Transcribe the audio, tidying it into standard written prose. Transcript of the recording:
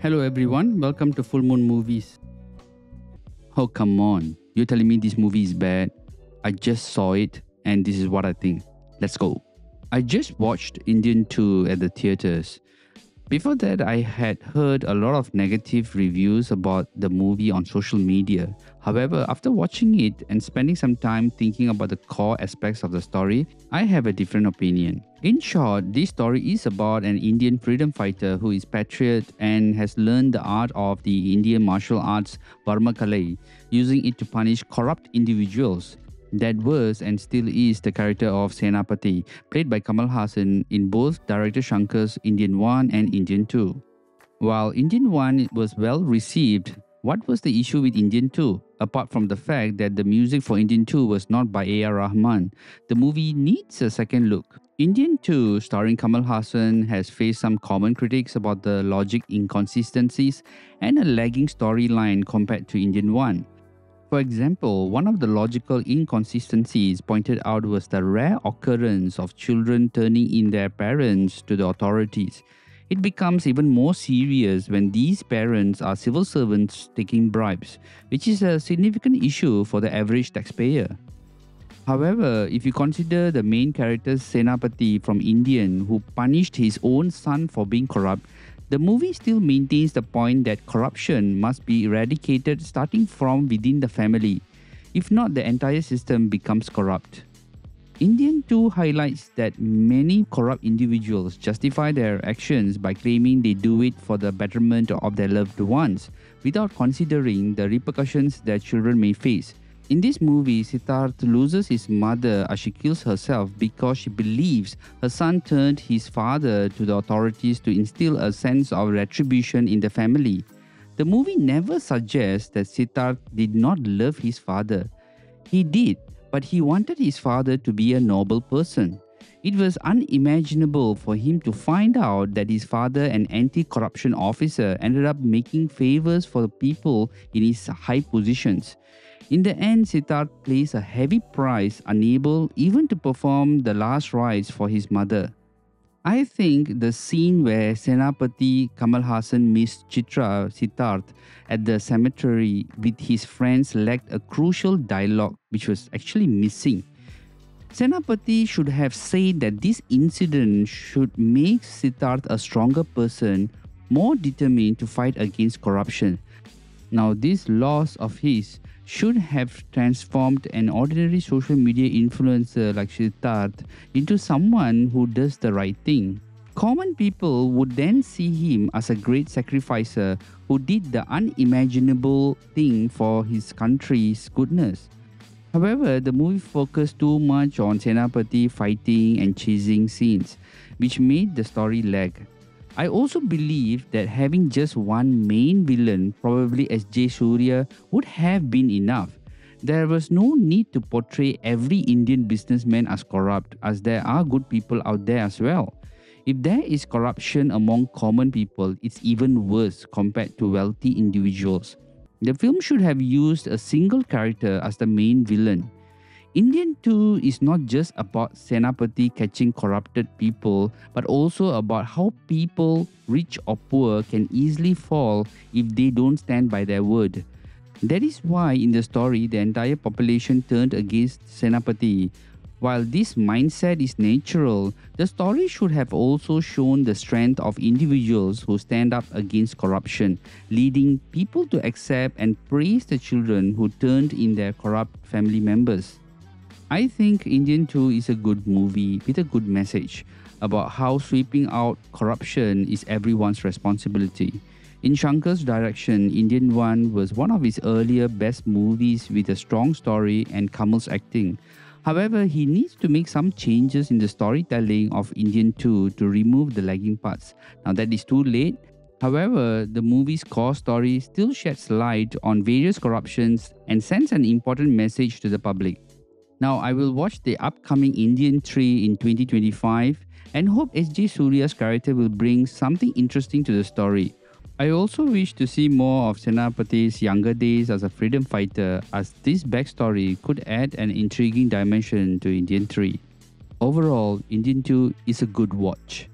Hello everyone, welcome to Fullmoon Movies. Oh come on, you're telling me this movie is bad? I just saw it and this is what I think. Let's go. I just watched Indian 2 at the theaters. Before that, I had heard a lot of negative reviews about the movie on social media. However, after watching it and spending some time thinking about the core aspects of the story, I have a different opinion. In short, this story is about an Indian freedom fighter who is patriot and has learned the art of the Indian martial arts Varma Kalai, using it to punish corrupt individuals. That was and still is the character of Senapati, played by Kamal Hassan in both director Shankar's Indian 1 and Indian 2. While Indian 1 was well received, what was the issue with Indian 2? Apart from the fact that the music for Indian 2 was not by A.R. Rahman, the movie needs a second look. Indian 2, starring Kamal Hassan, has faced some common critics about the logic inconsistencies and a lagging storyline compared to Indian 1. For example, one of the logical inconsistencies pointed out was the rare occurrence of children turning in their parents to the authorities. It becomes even more serious when these parents are civil servants taking bribes, which is a significant issue for the average taxpayer. However, if you consider the main character Senapati from Indian who punished his own son for being corrupt, the movie still maintains the point that corruption must be eradicated starting from within the family. If not, the entire system becomes corrupt. Indian 2 highlights that many corrupt individuals justify their actions by claiming they do it for the betterment of their loved ones, without considering the repercussions their children may face. In this movie, Siddharth loses his mother as she kills herself because she believes her son turned his father to the authorities to instill a sense of retribution in the family. The movie never suggests that Siddharth did not love his father. He did, but he wanted his father to be a noble person. It was unimaginable for him to find out that his father, an anti-corruption officer, ended up making favors for the people in his high positions. In the end, Siddharth pays a heavy price, unable even to perform the last rites for his mother. I think the scene where Senapati Kamal Hassan meets Chitra Siddharth at the cemetery with his friends lacked a crucial dialogue which was actually missing. Senapati should have said that this incident should make Siddharth a stronger person, more determined to fight against corruption. Now, this loss of his should have transformed an ordinary social media influencer like Siddharth into someone who does the right thing. Common people would then see him as a great sacrificer who did the unimaginable thing for his country's goodness. However, the movie focused too much on Senapati fighting and chasing scenes, which made the story lag. I also believe that having just one main villain, probably S.J. Surya, would have been enough. There was no need to portray every Indian businessman as corrupt, as there are good people out there as well. If there is corruption among common people, it's even worse compared to wealthy individuals. The film should have used a single character as the main villain. Indian 2 is not just about Senapati catching corrupted people, but also about how people, rich or poor, can easily fall if they don't stand by their word. That is why in the story, the entire population turned against Senapati. While this mindset is natural, the story should have also shown the strength of individuals who stand up against corruption, leading people to accept and praise the children who turned in their corrupt family members. I think Indian 2 is a good movie with a good message about how sweeping out corruption is everyone's responsibility. In Shankar's direction, Indian 1 was one of his earlier best movies with a strong story and Kamal's acting. However, he needs to make some changes in the storytelling of Indian 2 to remove the lagging parts. Now that is too late. However, the movie's core story still sheds light on various corruptions and sends an important message to the public. Now, I will watch the upcoming Indian 3 in 2025 and hope S.J. Surya's character will bring something interesting to the story. I also wish to see more of Senapati's younger days as a freedom fighter, as this backstory could add an intriguing dimension to Indian 3. Overall, Indian 2 is a good watch.